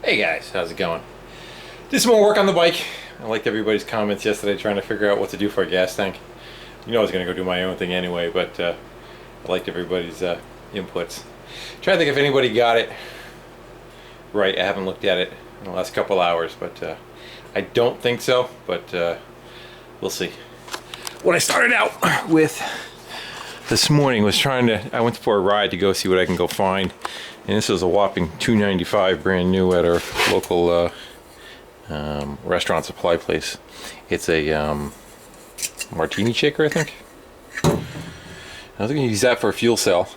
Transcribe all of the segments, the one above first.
Hey guys, how's it going? Did some more work on the bike. I liked everybody's comments yesterday trying to figure out what to do for a gas tank. You know I was going to go do my own thing anyway, but I liked everybody's inputs. Trying to think if anybody got it right. I haven't looked at it in the last couple hours, but I don't think so, but we'll see. What I started out with this morning was I went for a ride to go see what I can go find. And this was a whopping $2.95 brand new at our local restaurant supply place. It's a martini shaker, I think. I was going to use that for a fuel cell.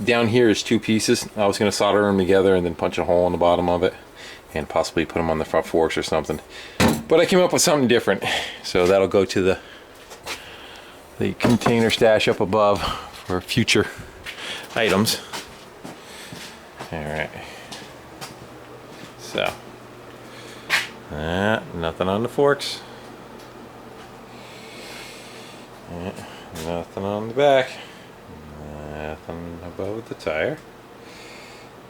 Down here is two pieces. I was going to solder them together and then punch a hole in the bottom of it and possibly put them on the front forks or something. But I came up with something different. So that'll go to the container stash up above for future items. Alright, so nothing on the forks, nothing on the back, nothing above the tire,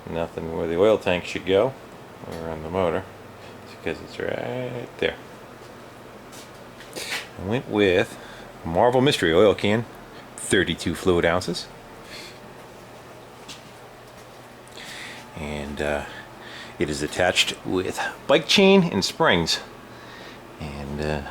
nothing where the oil tank should go or on the motor. It's because it's right there. I went with a Marvel Mystery oil can, 32 fluid ounces. And it is attached with bike chain and springs, and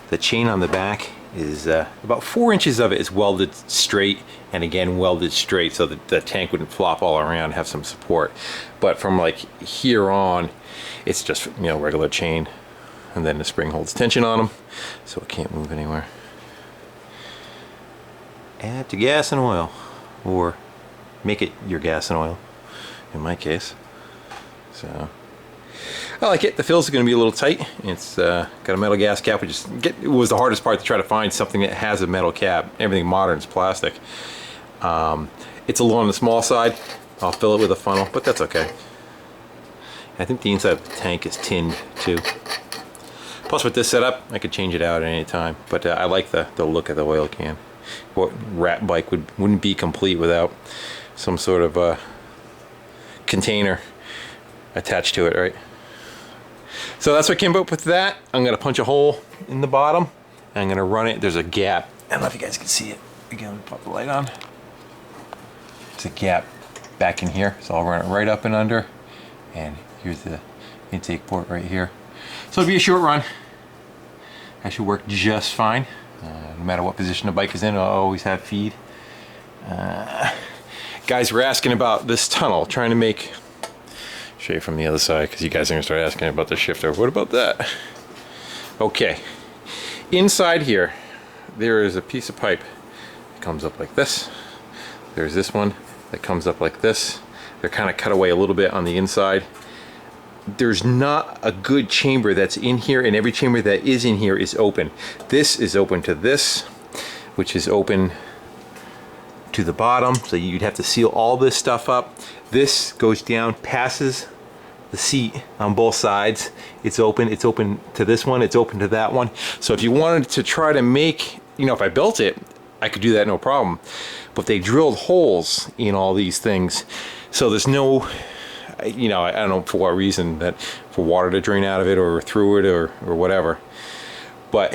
the chain on the back is about 4 inches of it is welded straight, and again welded straight so that the tank wouldn't flop all around, have some support. But from like here on, it's just, you know, regular chain, and then the spring holds tension on them so it can't move anywhere. Add to gas and oil, or make it your gas and oil in my case. So I like it. The fills are going to be a little tight. It's got a metal gas cap, which it was the hardest part, to try to find something that has a metal cap. Everything modern is plastic. It's a little on the small side. I'll fill it with a funnel, but that's okay. I think the inside of the tank is tinned too. Plus with this setup, I could change it out at any time, but I like the look of the oil can. What rat bike wouldn't be complete without some sort of container attached to it, right? So that's what came up with that. I'm gonna punch a hole in the bottom. I'm gonna run it. There's a gap. I don't know if you guys can see it. Again, pop the light on. It's a gap back in here, so I'll run it right up and under. And here's the intake port right here. So it'll be a short run. I should work just fine. No matter what position the bike is in, I'll always have feed. Guys were asking about this tunnel, trying to make, show you from the other side because you guys are going to start asking about the shifter. What about that? Okay, inside here there is a piece of pipe that comes up like this. There's this one that comes up like this. They're kind of cut away a little bit on the inside. There's not a good chamber that's in here, and every chamber that is in here is open. This is open to this, which is open to the bottom, so you'd have to seal all this stuff up. This goes down, passes the seat on both sides. It's open to this one, it's open to that one. So if you wanted to try to make, you know, if I built it, I could do that no problem. But they drilled holes in all these things, so there's no, you know, I don't know for what reason, that for water to drain out of it or through it or whatever. But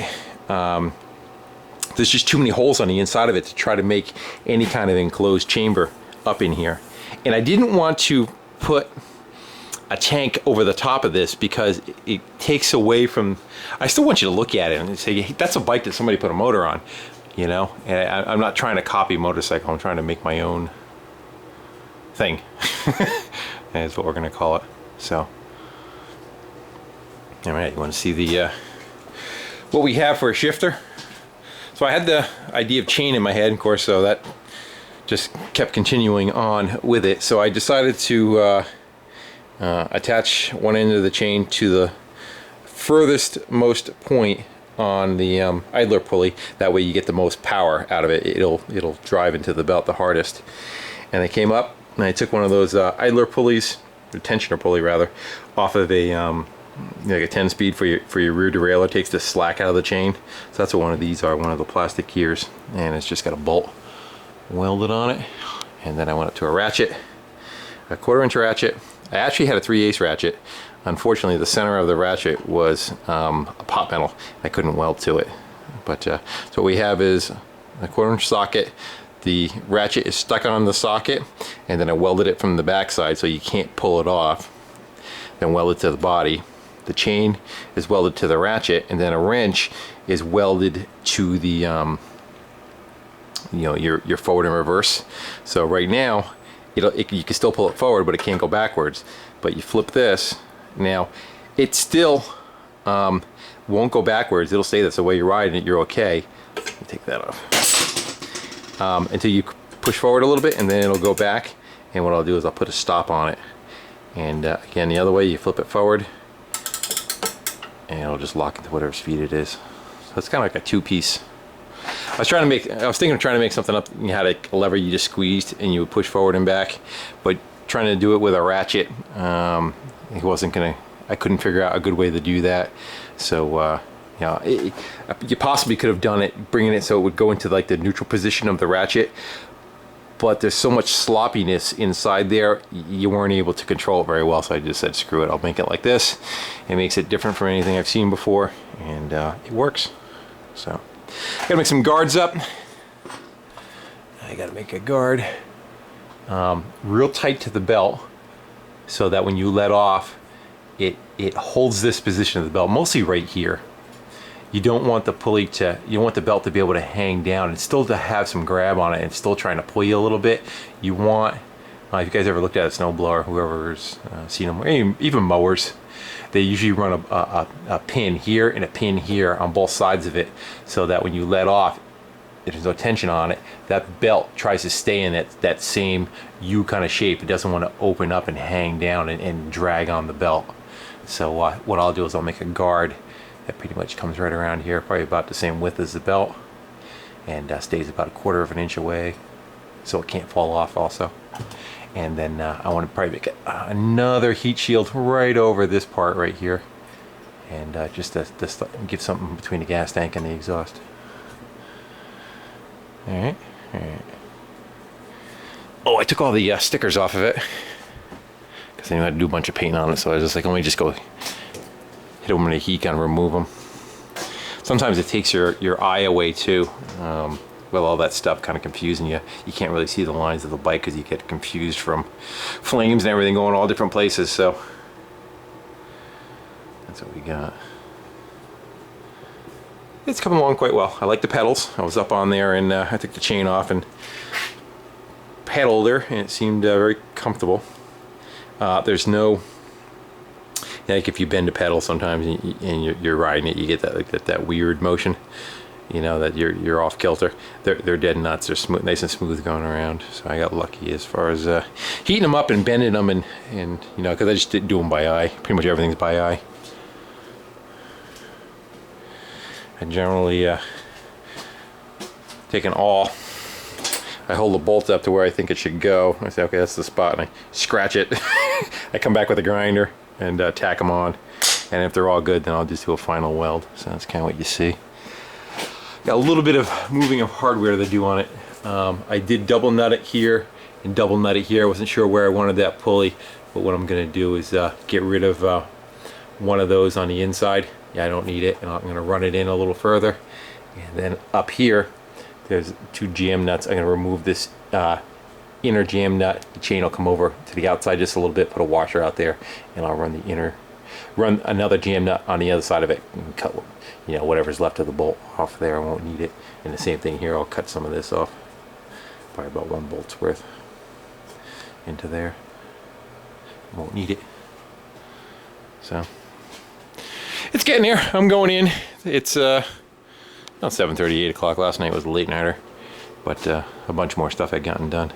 there's just too many holes on the inside of it to try to make any kind of enclosed chamber up in here. And I didn't want to put a tank over the top of this because it takes away from, I still want you to look at it and say, hey, that's a bike that somebody put a motor on, you know? And I'm not trying to copy motorcycle, I'm trying to make my own thing. That's what we're gonna call it. So, all right, you wanna see the, what we have for a shifter? So I had the idea of chain in my head, of course, so that just kept continuing on with it. So I decided to attach one end of the chain to the furthest most point on the idler pulley. That way you get the most power out of it. It'll drive into the belt the hardest. And I came up and I took one of those idler pulleys, or tensioner pulley rather, off of a like a 10 speed for your rear derailleur. Takes the slack out of the chain. So that's what one of these are, one of the plastic gears, and it's just got a bolt welded on it. And then I went up to a ratchet, a 1/4 inch ratchet, I actually had a 3/8 ratchet. Unfortunately, the center of the ratchet was a pot metal. I couldn't weld to it. But so what we have is a 1/4" socket. The ratchet is stuck on the socket, and then I welded it from the back side so you can't pull it off. Then welded to the body. The chain is welded to the ratchet, and then a wrench is welded to the you know, your forward and reverse. So right now you can still pull it forward, but it can't go backwards. But you flip this, now it still won't go backwards. It'll stay this. The way you're riding it, you're okay. Let me take that off. Until you push forward a little bit, and then it'll go back. And what I'll do is I'll put a stop on it. And again, the other way, you flip it forward, and it'll just lock into whatever speed it is. So it's kind of like a two-piece. I was thinking of trying to make something up. You had a lever you just squeezed and you would push forward and back, but trying to do it with a ratchet, it wasn't gonna. I couldn't figure out a good way to do that. So you know, you possibly could have done it, bringing it so it would go into like the neutral position of the ratchet. But there's so much sloppiness inside there, you weren't able to control it very well. So I just said, screw it. I'll make it like this. It makes it different from anything I've seen before, and it works. So. Gotta make some guards up. I gotta make a guard real tight to the belt, so that when you let off, it holds this position of the belt, mostly right here. You don't want the pulley to, you want the belt to be able to hang down and still to have some grab on it and still trying to pull you a little bit. You want, if you guys ever looked at a snowblower, whoever's seen them, even mowers, they usually run a pin here and a pin here on both sides of it, so that when you let off, if there's no tension on it, that belt tries to stay in that same U kind of shape. It doesn't want to open up and hang down and drag on the belt. So what I'll do is I'll make a guard that pretty much comes right around here, probably about the same width as the belt, and stays about 1/4 inch away, so it can't fall off also. And then I want to probably make another heat shield right over this part right here, and just to give something between the gas tank and the exhaust. All right. Oh, I took all the stickers off of it because I knew I had to do a bunch of paint on it. So I was just like, let me just go hit them in the heat gun, remove them. Sometimes it takes your eye away too. Well, all that stuff kind of confusing you. You can't really see the lines of the bike because you get confused from flames and everything going all different places. So that's what we got. It's coming along quite well. I like the pedals. I was up on there and I took the chain off and pedaled her, and it seemed very comfortable. There's no, like if you bend a pedal sometimes and you're riding it, you get that like that weird motion. You know that you're off kilter. They're dead nuts. They're smooth, nice and smooth going around. So I got lucky as far as heating them up and bending them, and you know, because I just didn't do them by eye. Pretty much everything's by eye. I generally take an awl. I hold the bolt up to where I think it should go. I say, okay, that's the spot, and I scratch it. I come back with a grinder and tack them on. And if they're all good, then I'll just do a final weld. So that's kind of what you see. Got a little bit of moving of hardware to do on it. I did double nut it here and double nut it here. I wasn't sure where I wanted that pulley, but what I'm going to do is get rid of one of those on the inside. Yeah, I don't need it, and I'm going to run it in a little further. And then up here, there's 2 jam nuts. I'm going to remove this inner jam nut. The chain will come over to the outside just a little bit, put a washer out there, and I'll run another jam nut on the other side of it and cut, you know, whatever's left of the bolt off there. I won't need it. And the same thing here, I'll cut some of this off, probably about 1 bolt's worth into there. Won't need it. So it's getting here. I'm going in. It's about 7:30, 8 o'clock. Last night was a late nighter, but a bunch more stuff had gotten done.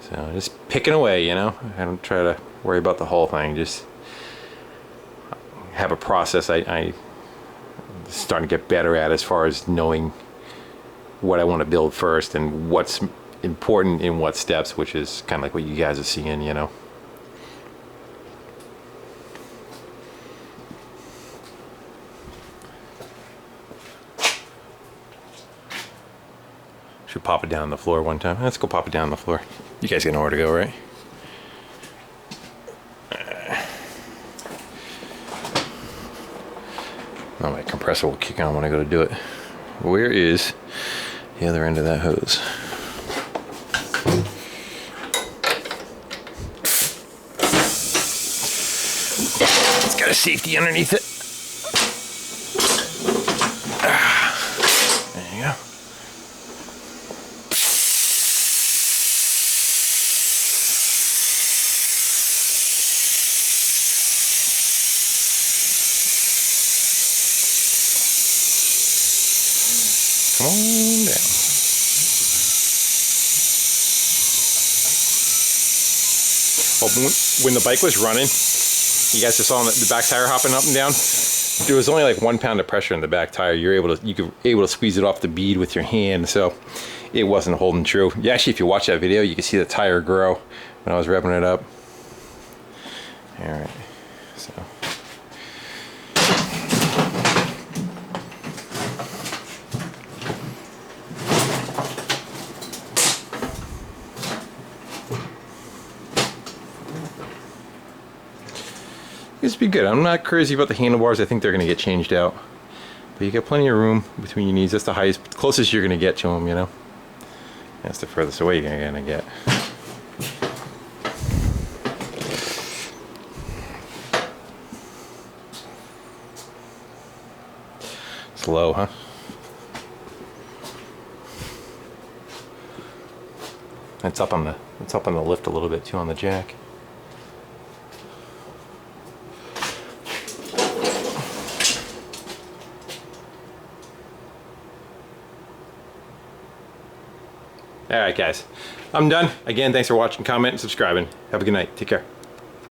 So just picking away, you know. I don't try to worry about the whole thing. Just have a process I starting to get better at, as far as knowing what I want to build first and what's important in what steps, which is kind of like what you guys are seeing, you know. Should pop it down on the floor one time. Let's go pop it down on the floor. You guys got nowhere to go, right? compressor will kick on when I go to do it. Where is the other end of that hose? It's got a safety underneath it. There you go. Come on down. Well, when the bike was running, you guys just saw the back tire hopping up and down. There was only like 1 pound of pressure in the back tire. You could able to squeeze it off the bead with your hand, so it wasn't holding true. Yeah, actually, if you watch that video, you can see the tire grow when I was revving it up. All right, so. This would be good. I'm not crazy about the handlebars. I think they're going to get changed out. But you got plenty of room between your knees. That's the highest, closest you're going to get to them, you know. That's the furthest away you're going to get. It's low, huh? It's up on the lift a little bit too on the jack. All right, guys, I'm done. Again, thanks for watching, commenting, and subscribing. Have a good night. Take care.